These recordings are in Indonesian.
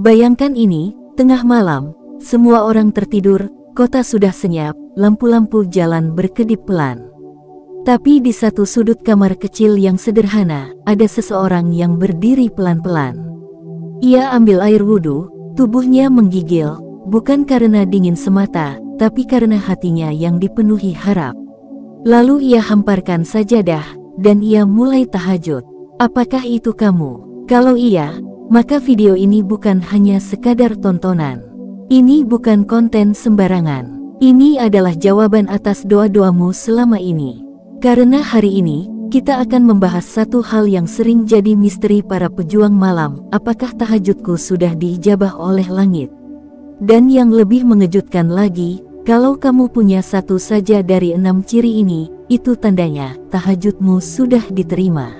Bayangkan ini, tengah malam, semua orang tertidur, kota sudah senyap, lampu-lampu jalan berkedip pelan. Tapi di satu sudut kamar kecil yang sederhana, ada seseorang yang berdiri pelan-pelan. Ia ambil air wudhu, tubuhnya menggigil, bukan karena dingin semata, tapi karena hatinya yang dipenuhi harap. Lalu ia hamparkan sajadah, dan ia mulai tahajud. Apakah itu kamu? Kalau iya, maka video ini bukan hanya sekadar tontonan. Ini bukan konten sembarangan. Ini adalah jawaban atas doa-doamu selama ini. Karena hari ini, kita akan membahas satu hal yang sering jadi misteri para pejuang malam. Apakah tahajudku sudah diijabah oleh langit? Dan yang lebih mengejutkan lagi, kalau kamu punya satu saja dari 6 ciri ini, itu tandanya tahajudmu sudah diterima.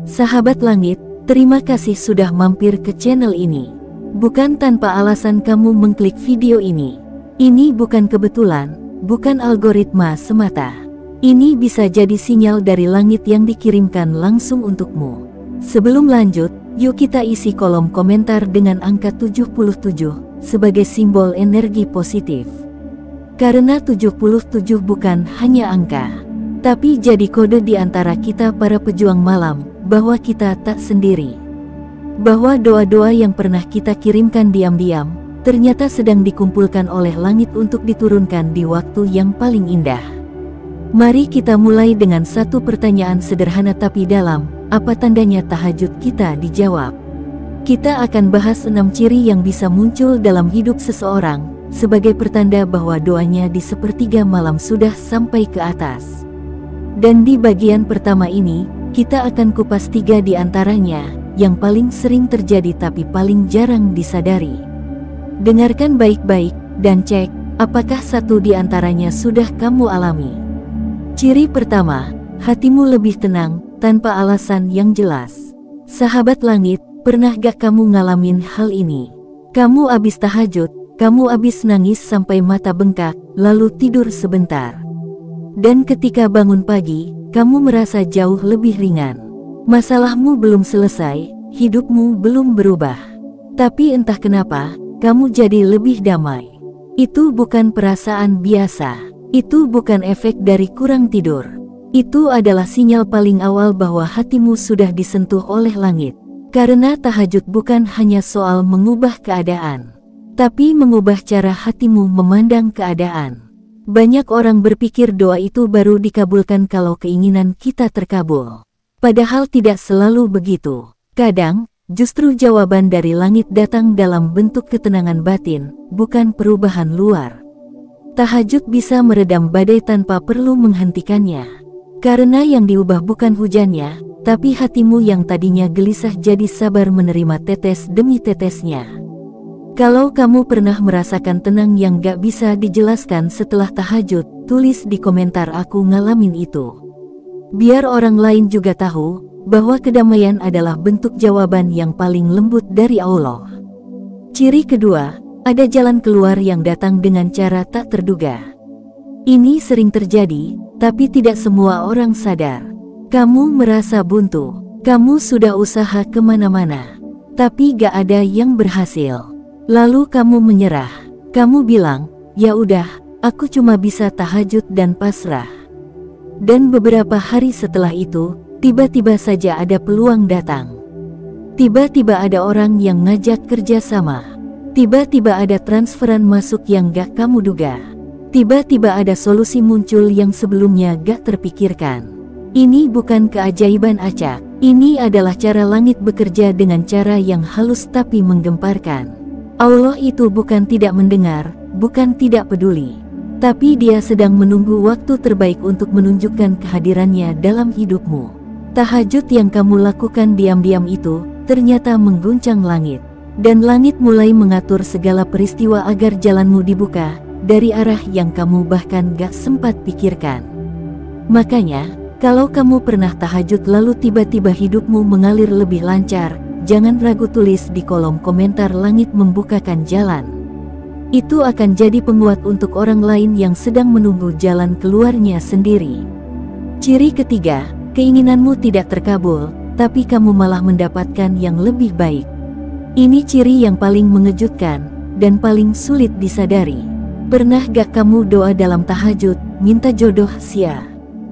Sahabat langit, terima kasih sudah mampir ke channel ini. Bukan tanpa alasan kamu mengklik video ini. Ini bukan kebetulan, bukan algoritma semata. Ini bisa jadi sinyal dari langit yang dikirimkan langsung untukmu. Sebelum lanjut, yuk kita isi kolom komentar dengan angka 77 sebagai simbol energi positif. Karena 77 bukan hanya angka, tapi jadi kode di antara kita para pejuang malam, bahwa kita tak sendiri. Bahwa doa-doa yang pernah kita kirimkan diam-diam, ternyata sedang dikumpulkan oleh langit untuk diturunkan di waktu yang paling indah. Mari kita mulai dengan satu pertanyaan sederhana tapi dalam, apa tandanya tahajud kita dijawab? Kita akan bahas 6 ciri yang bisa muncul dalam hidup seseorang, sebagai pertanda bahwa doanya di sepertiga malam sudah sampai ke atas. Dan di bagian pertama ini, kita akan kupas 3 di antaranya, yang paling sering terjadi tapi paling jarang disadari. Dengarkan baik-baik, dan cek, apakah satu di antaranya sudah kamu alami. Ciri pertama, hatimu lebih tenang, tanpa alasan yang jelas. Sahabat langit, pernah gak kamu ngalamin hal ini? Kamu abis tahajud, kamu abis nangis sampai mata bengkak, lalu tidur sebentar. Dan ketika bangun pagi, kamu merasa jauh lebih ringan. Masalahmu belum selesai, hidupmu belum berubah. Tapi entah kenapa, kamu jadi lebih damai. Itu bukan perasaan biasa. Itu bukan efek dari kurang tidur. Itu adalah sinyal paling awal bahwa hatimu sudah disentuh oleh langit. Karena tahajud bukan hanya soal mengubah keadaan, tapi mengubah cara hatimu memandang keadaan. Banyak orang berpikir doa itu baru dikabulkan kalau keinginan kita terkabul. Padahal tidak selalu begitu. Kadang, justru jawaban dari langit datang dalam bentuk ketenangan batin, bukan perubahan luar. Tahajud bisa meredam badai tanpa perlu menghentikannya. Karena yang diubah bukan hujannya, tapi hatimu yang tadinya gelisah jadi sabar menerima tetes demi tetesnya. Kalau kamu pernah merasakan tenang yang gak bisa dijelaskan setelah tahajud, tulis di komentar aku ngalamin itu. Biar orang lain juga tahu, bahwa kedamaian adalah bentuk jawaban yang paling lembut dari Allah. Ciri kedua, ada jalan keluar yang datang dengan cara tak terduga. Ini sering terjadi, tapi tidak semua orang sadar. Kamu merasa buntu, kamu sudah usaha kemana-mana, tapi gak ada yang berhasil. Lalu kamu menyerah. Kamu bilang, ya udah, aku cuma bisa tahajud dan pasrah. Dan beberapa hari setelah itu, tiba-tiba saja ada peluang datang. Tiba-tiba ada orang yang ngajak kerja sama. Tiba-tiba ada transferan masuk yang gak kamu duga. Tiba-tiba ada solusi muncul yang sebelumnya gak terpikirkan. Ini bukan keajaiban acak. Ini adalah cara langit bekerja dengan cara yang halus tapi menggemparkan. Allah itu bukan tidak mendengar, bukan tidak peduli. Tapi Dia sedang menunggu waktu terbaik untuk menunjukkan kehadirannya dalam hidupmu. Tahajud yang kamu lakukan diam-diam itu, ternyata mengguncang langit. Dan langit mulai mengatur segala peristiwa agar jalanmu dibuka, dari arah yang kamu bahkan gak sempat pikirkan. Makanya, kalau kamu pernah tahajud lalu tiba-tiba hidupmu mengalir lebih lancar, jangan ragu tulis di kolom komentar langit membukakan jalan. Itu akan jadi penguat untuk orang lain yang sedang menunggu jalan keluarnya sendiri. Ciri ketiga, keinginanmu tidak terkabul, tapi kamu malah mendapatkan yang lebih baik. Ini ciri yang paling mengejutkan dan paling sulit disadari. Pernah gak kamu doa dalam tahajud, minta jodoh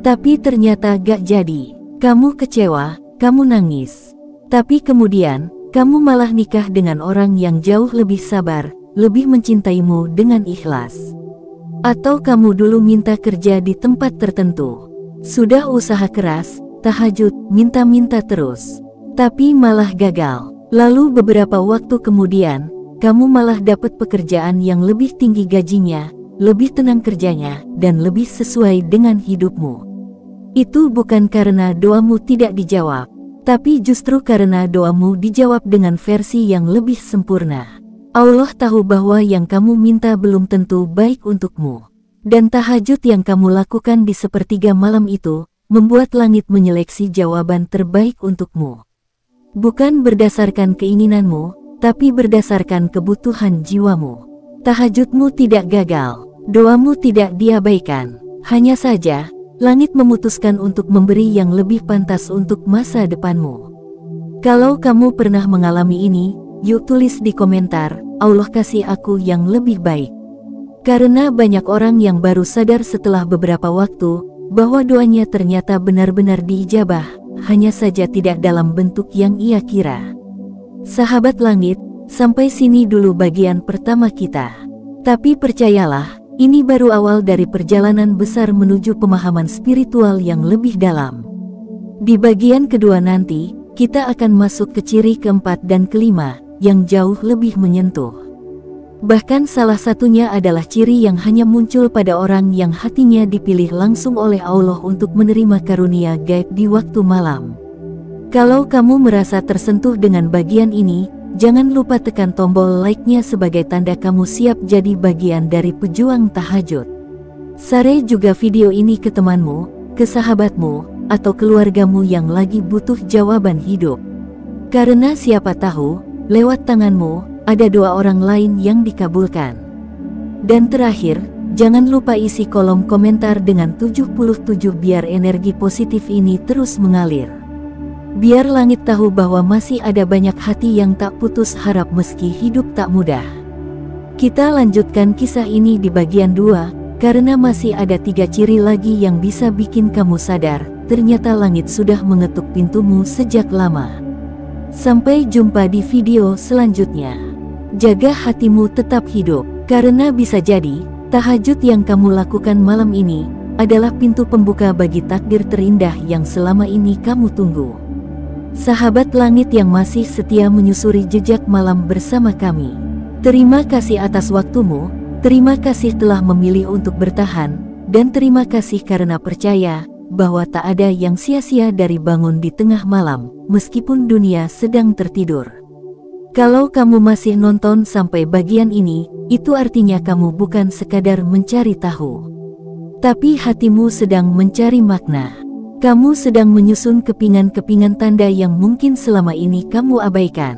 tapi ternyata gak jadi? Kamu kecewa, kamu nangis. Tapi kemudian, kamu malah nikah dengan orang yang jauh lebih sabar, lebih mencintaimu dengan ikhlas. Atau kamu dulu minta kerja di tempat tertentu. Sudah usaha keras, tahajud, minta-minta terus. Tapi malah gagal. Lalu beberapa waktu kemudian, kamu malah dapat pekerjaan yang lebih tinggi gajinya, lebih tenang kerjanya, dan lebih sesuai dengan hidupmu. Itu bukan karena doamu tidak dijawab, tapi justru karena doamu dijawab dengan versi yang lebih sempurna. Allah tahu bahwa yang kamu minta belum tentu baik untukmu. Dan tahajud yang kamu lakukan di sepertiga malam itu, membuat langit menyeleksi jawaban terbaik untukmu. Bukan berdasarkan keinginanmu, tapi berdasarkan kebutuhan jiwamu. Tahajudmu tidak gagal, doamu tidak diabaikan. Hanya saja, langit memutuskan untuk memberi yang lebih pantas untuk masa depanmu. Kalau kamu pernah mengalami ini, yuk tulis di komentar, Allah kasih aku yang lebih baik. Karena banyak orang yang baru sadar setelah beberapa waktu, bahwa doanya ternyata benar-benar diijabah, hanya saja tidak dalam bentuk yang ia kira. Sahabat langit, sampai sini dulu bagian pertama kita. Tapi percayalah, ini baru awal dari perjalanan besar menuju pemahaman spiritual yang lebih dalam. Di bagian kedua nanti, kita akan masuk ke ciri keempat dan kelima, yang jauh lebih menyentuh. Bahkan salah satunya adalah ciri yang hanya muncul pada orang yang hatinya dipilih langsung oleh Allah untuk menerima karunia gaib di waktu malam. Kalau kamu merasa tersentuh dengan bagian ini, jangan lupa tekan tombol like-nya sebagai tanda kamu siap jadi bagian dari pejuang tahajud. Share juga video ini ke temanmu, ke sahabatmu, atau keluargamu yang lagi butuh jawaban hidup. Karena siapa tahu, lewat tanganmu, ada doa orang lain yang dikabulkan. Dan terakhir, jangan lupa isi kolom komentar dengan 77 biar energi positif ini terus mengalir. Biar langit tahu bahwa masih ada banyak hati yang tak putus harap meski hidup tak mudah. Kita lanjutkan kisah ini di bagian 2, karena masih ada 3 ciri lagi yang bisa bikin kamu sadar, ternyata langit sudah mengetuk pintumu sejak lama. Sampai jumpa di video selanjutnya. Jaga hatimu tetap hidup, karena bisa jadi, tahajud yang kamu lakukan malam ini, adalah pintu pembuka bagi takdir terindah yang selama ini kamu tunggu. Sahabat langit yang masih setia menyusuri jejak malam bersama kami. Terima kasih atas waktumu, terima kasih telah memilih untuk bertahan, dan terima kasih karena percaya bahwa tak ada yang sia-sia dari bangun di tengah malam, meskipun dunia sedang tertidur. Kalau kamu masih nonton sampai bagian ini, itu artinya kamu bukan sekadar mencari tahu, tapi hatimu sedang mencari makna. Kamu sedang menyusun kepingan-kepingan tanda yang mungkin selama ini kamu abaikan.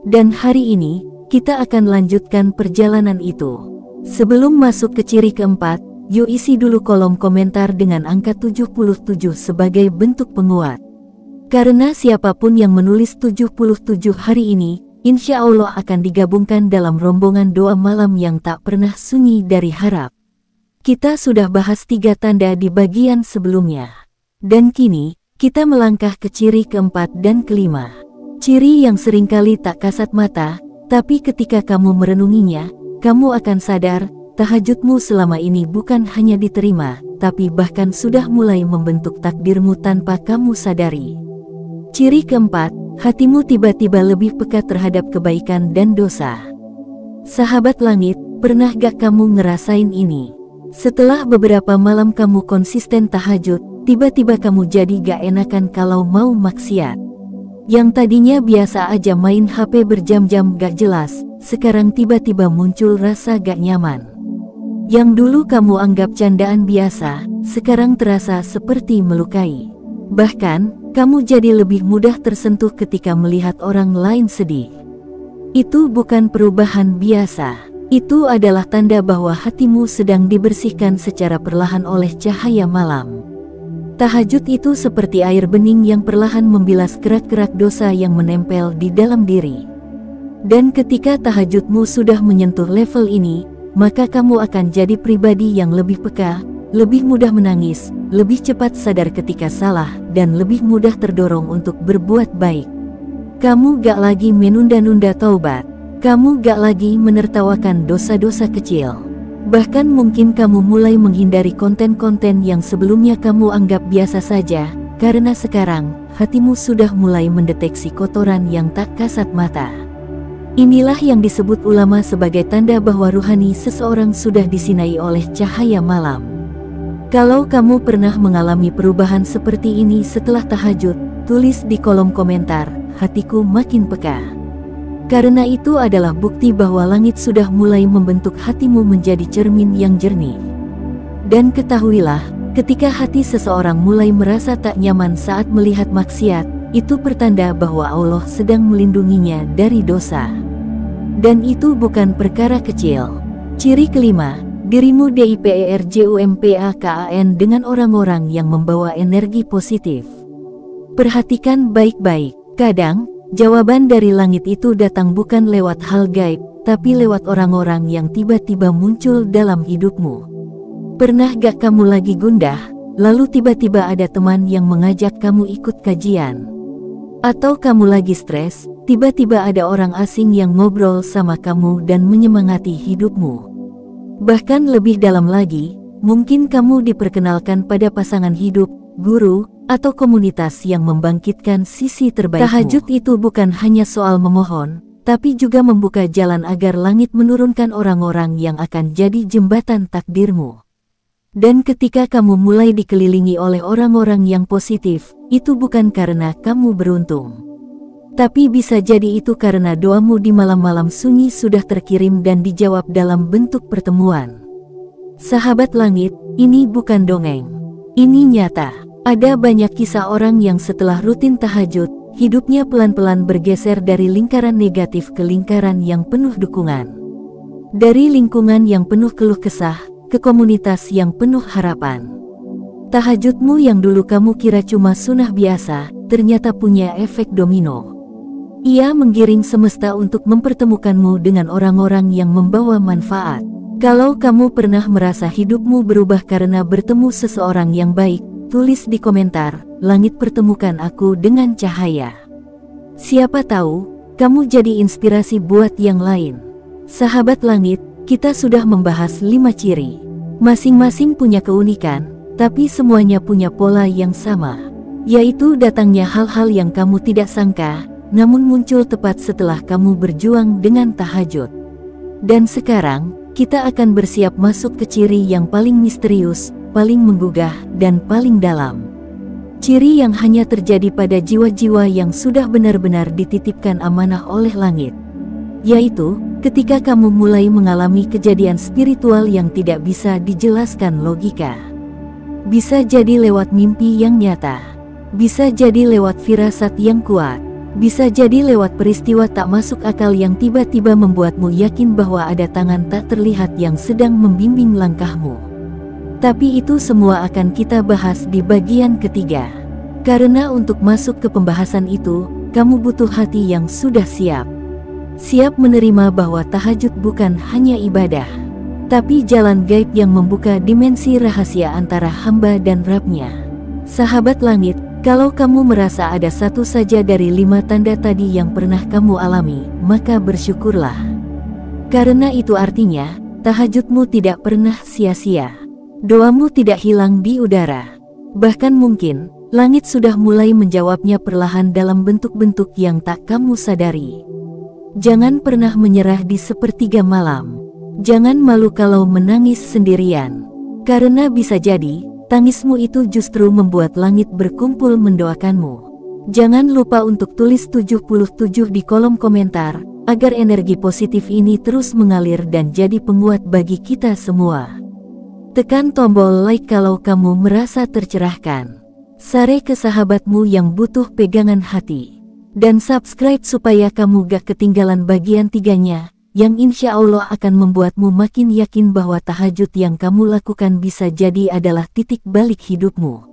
Dan hari ini, kita akan lanjutkan perjalanan itu. Sebelum masuk ke ciri keempat, yuk isi dulu kolom komentar dengan angka 77 sebagai bentuk penguat. Karena siapapun yang menulis 77 hari ini, insya Allah akan digabungkan dalam rombongan doa malam yang tak pernah sunyi dari harap. Kita sudah bahas 3 tanda di bagian sebelumnya. Dan kini, kita melangkah ke ciri keempat dan kelima. Ciri yang seringkali tak kasat mata, tapi ketika kamu merenunginya, kamu akan sadar, tahajudmu selama ini bukan hanya diterima, tapi bahkan sudah mulai membentuk takdirmu tanpa kamu sadari. Ciri keempat, hatimu tiba-tiba lebih peka terhadap kebaikan dan dosa. Sahabat langit, pernah gak kamu ngerasain ini? Setelah beberapa malam kamu konsisten tahajud, tiba-tiba kamu jadi gak enakan kalau mau maksiat. Yang tadinya biasa aja main HP berjam-jam gak jelas, sekarang tiba-tiba muncul rasa gak nyaman. Yang dulu kamu anggap candaan biasa, sekarang terasa seperti melukai. Bahkan, kamu jadi lebih mudah tersentuh ketika melihat orang lain sedih. Itu bukan perubahan biasa. Itu adalah tanda bahwa hatimu sedang dibersihkan secara perlahan oleh cahaya malam. Tahajud itu seperti air bening yang perlahan membilas kerak-kerak dosa yang menempel di dalam diri. Dan ketika tahajudmu sudah menyentuh level ini, maka kamu akan jadi pribadi yang lebih peka, lebih mudah menangis, lebih cepat sadar ketika salah, dan lebih mudah terdorong untuk berbuat baik. Kamu gak lagi menunda-nunda taubat. Kamu gak lagi menertawakan dosa-dosa kecil. Bahkan mungkin kamu mulai menghindari konten-konten yang sebelumnya kamu anggap biasa saja, karena sekarang hatimu sudah mulai mendeteksi kotoran yang tak kasat mata. Inilah yang disebut ulama sebagai tanda bahwa ruhani seseorang sudah disinai oleh cahaya malam. Kalau kamu pernah mengalami perubahan seperti ini setelah tahajud, tulis di kolom komentar, hatiku makin peka. Karena itu adalah bukti bahwa langit sudah mulai membentuk hatimu menjadi cermin yang jernih. Dan ketahuilah, ketika hati seseorang mulai merasa tak nyaman saat melihat maksiat, itu pertanda bahwa Allah sedang melindunginya dari dosa. Dan itu bukan perkara kecil. Ciri kelima, dirimu DIPERJUMPAKAN dengan orang-orang yang membawa energi positif. Perhatikan baik-baik, kadang, jawaban dari langit itu datang bukan lewat hal gaib, tapi lewat orang-orang yang tiba-tiba muncul dalam hidupmu. Pernah gak kamu lagi gundah, lalu tiba-tiba ada teman yang mengajak kamu ikut kajian? Atau kamu lagi stres, tiba-tiba ada orang asing yang ngobrol sama kamu dan menyemangati hidupmu. Bahkan lebih dalam lagi, mungkin kamu diperkenalkan pada pasangan hidup, guru, atau komunitas yang membangkitkan sisi terbaikmu. Tahajud itu bukan hanya soal memohon, tapi juga membuka jalan agar langit menurunkan orang-orang yang akan jadi jembatan takdirmu. Dan ketika kamu mulai dikelilingi oleh orang-orang yang positif, itu bukan karena kamu beruntung. Tapi bisa jadi itu karena doamu di malam-malam sunyi sudah terkirim dan dijawab dalam bentuk pertemuan. Sahabat langit, ini bukan dongeng. Ini nyata. Ada banyak kisah orang yang setelah rutin tahajud, hidupnya pelan-pelan bergeser dari lingkaran negatif ke lingkaran yang penuh dukungan. Dari lingkungan yang penuh keluh kesah, ke komunitas yang penuh harapan. Tahajudmu yang dulu kamu kira cuma sunnah biasa, ternyata punya efek domino. Ia menggiring semesta untuk mempertemukanmu dengan orang-orang yang membawa manfaat. Kalau kamu pernah merasa hidupmu berubah karena bertemu seseorang yang baik, tulis di komentar, langit pertemukan aku dengan cahaya. Siapa tahu, kamu jadi inspirasi buat yang lain. Sahabat langit, kita sudah membahas 5 ciri. Masing-masing punya keunikan, tapi semuanya punya pola yang sama. Yaitu datangnya hal-hal yang kamu tidak sangka, namun muncul tepat setelah kamu berjuang dengan tahajud. Dan sekarang, kita akan bersiap masuk ke ciri yang paling misterius, paling menggugah, dan paling dalam. Ciri yang hanya terjadi pada jiwa-jiwa yang sudah benar-benar dititipkan amanah oleh langit. Yaitu, ketika kamu mulai mengalami kejadian spiritual yang tidak bisa dijelaskan logika. Bisa jadi lewat mimpi yang nyata. Bisa jadi lewat firasat yang kuat. Bisa jadi lewat peristiwa tak masuk akal yang tiba-tiba membuatmu yakin bahwa ada tangan tak terlihat yang sedang membimbing langkahmu. Tapi itu semua akan kita bahas di bagian ketiga. Karena untuk masuk ke pembahasan itu, kamu butuh hati yang sudah siap. Siap menerima bahwa tahajud bukan hanya ibadah, tapi jalan gaib yang membuka dimensi rahasia antara hamba dan Rabb-Nya. Sahabat langit, kalau kamu merasa ada satu saja dari 5 tanda tadi yang pernah kamu alami, maka bersyukurlah. Karena itu artinya, tahajudmu tidak pernah sia-sia. Doamu tidak hilang di udara. Bahkan mungkin, langit sudah mulai menjawabnya perlahan dalam bentuk-bentuk yang tak kamu sadari. Jangan pernah menyerah di sepertiga malam. Jangan malu kalau menangis sendirian. Karena bisa jadi, tangismu itu justru membuat langit berkumpul mendoakanmu. Jangan lupa untuk tulis 77 di kolom komentar, agar energi positif ini terus mengalir dan jadi penguat bagi kita semua. Tekan tombol like kalau kamu merasa tercerahkan. Share ke sahabatmu yang butuh pegangan hati. Dan subscribe supaya kamu gak ketinggalan bagian 3-nya, yang insya Allah akan membuatmu makin yakin bahwa tahajud yang kamu lakukan bisa jadi adalah titik balik hidupmu.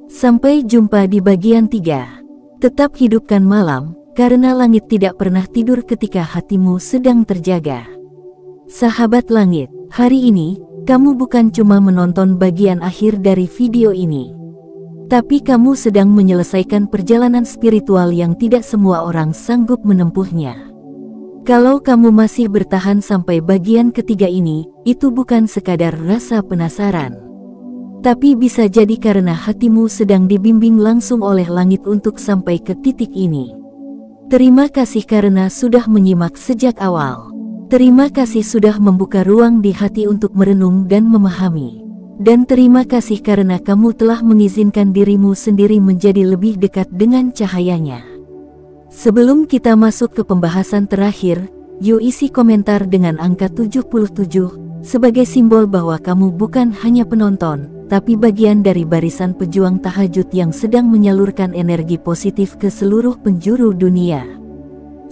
Sampai jumpa di bagian 3. Tetap hidupkan malam, karena langit tidak pernah tidur ketika hatimu sedang terjaga. Sahabat langit, hari ini, kamu bukan cuma menonton bagian akhir dari video ini, tapi kamu sedang menyelesaikan perjalanan spiritual yang tidak semua orang sanggup menempuhnya. Kalau kamu masih bertahan sampai bagian ketiga ini, itu bukan sekadar rasa penasaran, tapi bisa jadi karena hatimu sedang dibimbing langsung oleh langit untuk sampai ke titik ini. Terima kasih karena sudah menyimak sejak awal. Terima kasih sudah membuka ruang di hati untuk merenung dan memahami. Dan terima kasih karena kamu telah mengizinkan dirimu sendiri menjadi lebih dekat dengan cahayanya. Sebelum kita masuk ke pembahasan terakhir, yuk isi komentar dengan angka 77, sebagai simbol bahwa kamu bukan hanya penonton, tapi bagian dari barisan pejuang tahajud yang sedang menyalurkan energi positif ke seluruh penjuru dunia.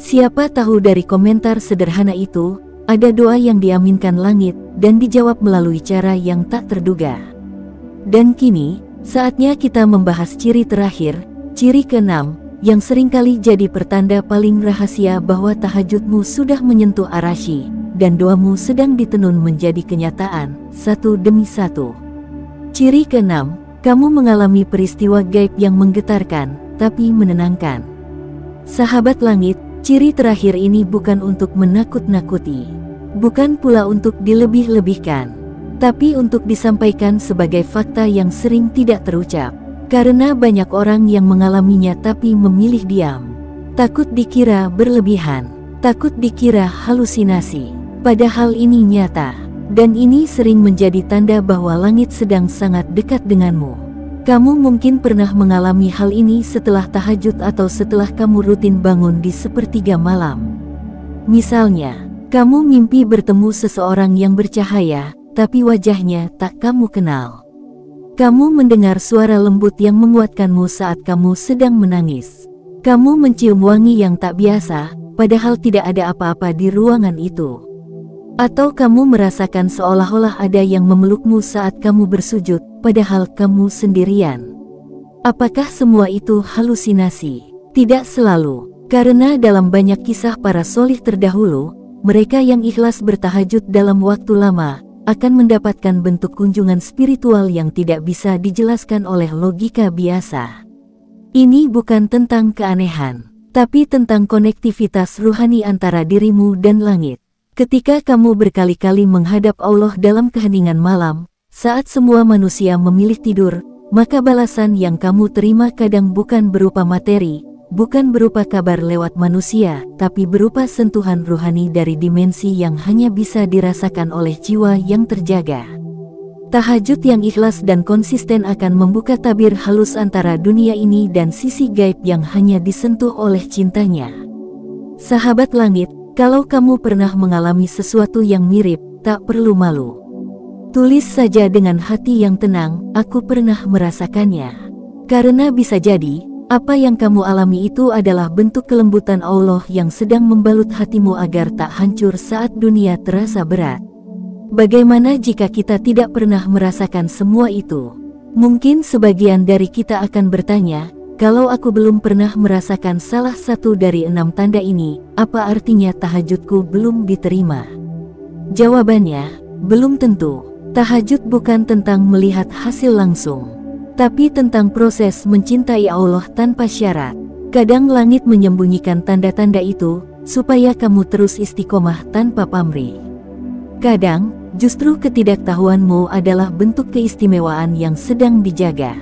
Siapa tahu dari komentar sederhana itu, ada doa yang diaminkan langit, dan dijawab melalui cara yang tak terduga. Dan kini, saatnya kita membahas ciri terakhir, ciri ke-6, yang seringkali jadi pertanda paling rahasia bahwa tahajudmu sudah menyentuh arasy, dan doamu sedang ditenun menjadi kenyataan, satu demi satu. Ciri ke-6, kamu mengalami peristiwa gaib yang menggetarkan, tapi menenangkan. Sahabat langit, ciri terakhir ini bukan untuk menakut-nakuti, bukan pula untuk dilebih-lebihkan, tapi untuk disampaikan sebagai fakta yang sering tidak terucap. Karena banyak orang yang mengalaminya tapi memilih diam. Takut dikira berlebihan, takut dikira halusinasi. Padahal ini nyata, dan ini sering menjadi tanda bahwa langit sedang sangat dekat denganmu. Kamu mungkin pernah mengalami hal ini setelah tahajud atau setelah kamu rutin bangun di sepertiga malam. Misalnya, kamu mimpi bertemu seseorang yang bercahaya, tapi wajahnya tak kamu kenal. Kamu mendengar suara lembut yang menguatkanmu saat kamu sedang menangis. Kamu mencium wangi yang tak biasa, padahal tidak ada apa-apa di ruangan itu. Atau kamu merasakan seolah-olah ada yang memelukmu saat kamu bersujud, padahal kamu sendirian. Apakah semua itu halusinasi? Tidak selalu, karena dalam banyak kisah para solih terdahulu, mereka yang ikhlas bertahajud dalam waktu lama, akan mendapatkan bentuk kunjungan spiritual yang tidak bisa dijelaskan oleh logika biasa. Ini bukan tentang keanehan, tapi tentang konektivitas ruhani antara dirimu dan langit. Ketika kamu berkali-kali menghadap Allah dalam keheningan malam, saat semua manusia memilih tidur, maka balasan yang kamu terima kadang bukan berupa materi, bukan berupa kabar lewat manusia, tapi berupa sentuhan ruhani dari dimensi yang hanya bisa dirasakan oleh jiwa yang terjaga. Tahajud yang ikhlas dan konsisten akan membuka tabir halus antara dunia ini dan sisi gaib yang hanya disentuh oleh cintanya. Sahabat langit, kalau kamu pernah mengalami sesuatu yang mirip, tak perlu malu. Tulis saja dengan hati yang tenang, aku pernah merasakannya. Karena bisa jadi, apa yang kamu alami itu adalah bentuk kelembutan Allah yang sedang membalut hatimu agar tak hancur saat dunia terasa berat. Bagaimana jika kita tidak pernah merasakan semua itu? Mungkin sebagian dari kita akan bertanya, kalau aku belum pernah merasakan salah satu dari 6 tanda ini, apa artinya tahajudku belum diterima? Jawabannya, belum tentu. Tahajud bukan tentang melihat hasil langsung, tapi tentang proses mencintai Allah tanpa syarat. Kadang langit menyembunyikan tanda-tanda itu, supaya kamu terus istiqomah tanpa pamrih. Kadang, justru ketidaktahuanmu adalah bentuk keistimewaan yang sedang dijaga.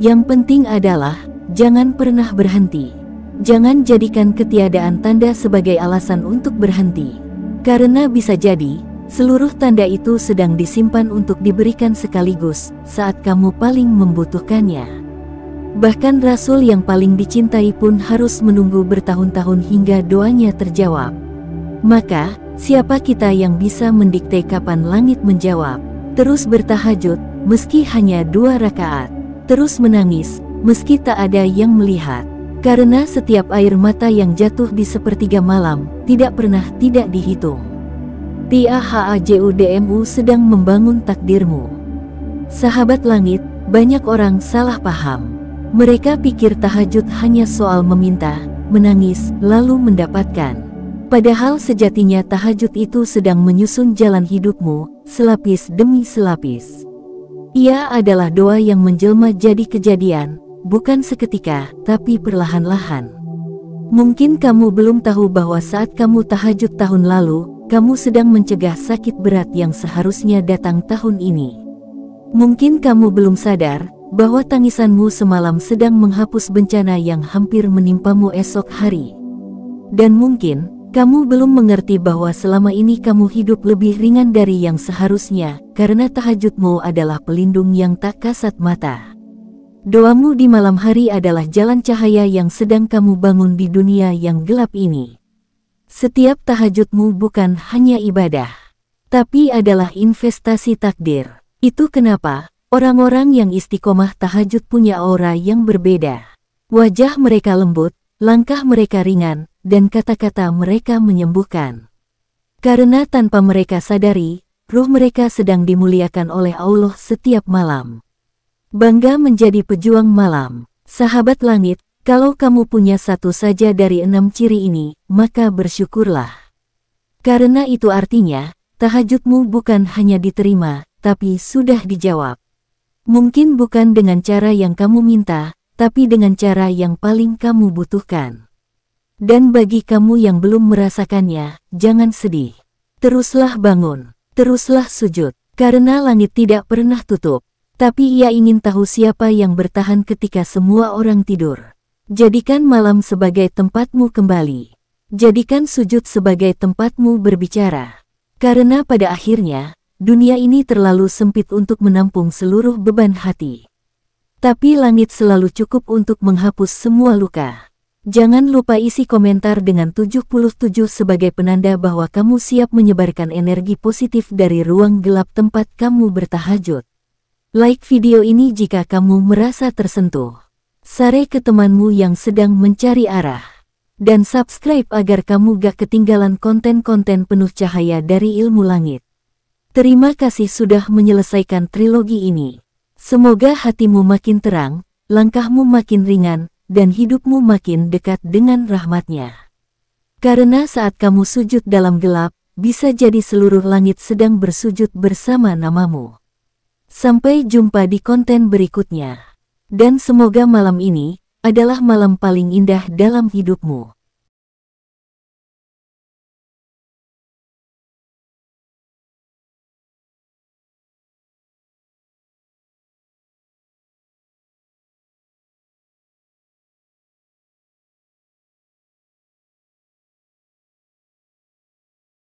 Yang penting adalah, jangan pernah berhenti. Jangan jadikan ketiadaan tanda sebagai alasan untuk berhenti. Karena bisa jadi, seluruh tanda itu sedang disimpan untuk diberikan sekaligus, saat kamu paling membutuhkannya. Bahkan Rasul yang paling dicintai pun harus menunggu bertahun-tahun hingga doanya terjawab. Maka, siapa kita yang bisa mendikte kapan langit menjawab? Terus bertahajud, meski hanya 2 rakaat. Terus menangis, meski tak ada yang melihat. Karena setiap air mata yang jatuh di sepertiga malam, tidak pernah tidak dihitung. TAHAJUDMU sedang membangun takdirmu. Sahabat langit, banyak orang salah paham. Mereka pikir tahajud hanya soal meminta, menangis, lalu mendapatkan. Padahal sejatinya tahajud itu sedang menyusun jalan hidupmu, selapis demi selapis. Ia adalah doa yang menjelma jadi kejadian, bukan seketika, tapi perlahan-lahan. Mungkin kamu belum tahu bahwa saat kamu tahajud tahun lalu, kamu sedang mencegah sakit berat yang seharusnya datang tahun ini. Mungkin kamu belum sadar bahwa tangisanmu semalam sedang menghapus bencana yang hampir menimpamu esok hari. Dan mungkin kamu belum mengerti bahwa selama ini kamu hidup lebih ringan dari yang seharusnya, karena tahajudmu adalah pelindung yang tak kasat mata. Doamu di malam hari adalah jalan cahaya yang sedang kamu bangun di dunia yang gelap ini. Setiap tahajudmu bukan hanya ibadah, tapi adalah investasi takdir. Itu kenapa orang-orang yang istiqomah tahajud punya aura yang berbeda. Wajah mereka lembut, langkah mereka ringan, dan kata-kata mereka menyembuhkan. Karena tanpa mereka sadari, ruh mereka sedang dimuliakan oleh Allah setiap malam. Bangga menjadi pejuang malam. Sahabat langit, kalau kamu punya satu saja dari 6 ciri ini, maka bersyukurlah. Karena itu artinya, tahajudmu bukan hanya diterima, tapi sudah dijawab. Mungkin bukan dengan cara yang kamu minta, tapi dengan cara yang paling kamu butuhkan. Dan bagi kamu yang belum merasakannya, jangan sedih. Teruslah bangun, teruslah sujud, karena langit tidak pernah tutup. Tapi ia ingin tahu siapa yang bertahan ketika semua orang tidur. Jadikan malam sebagai tempatmu kembali. Jadikan sujud sebagai tempatmu berbicara. Karena pada akhirnya, dunia ini terlalu sempit untuk menampung seluruh beban hati. Tapi langit selalu cukup untuk menghapus semua luka. Jangan lupa isi komentar dengan 77 sebagai penanda bahwa kamu siap menyebarkan energi positif dari ruang gelap tempat kamu bertahajud. Like video ini jika kamu merasa tersentuh. Share ke temanmu yang sedang mencari arah. Dan subscribe agar kamu gak ketinggalan konten-konten penuh cahaya dari ilmu langit. Terima kasih sudah menyelesaikan trilogi ini. Semoga hatimu makin terang, langkahmu makin ringan, dan hidupmu makin dekat dengan rahmatnya. Karena saat kamu sujud dalam gelap, bisa jadi seluruh langit sedang bersujud bersama namamu. Sampai jumpa di konten berikutnya. Dan semoga malam ini adalah malam paling indah dalam hidupmu.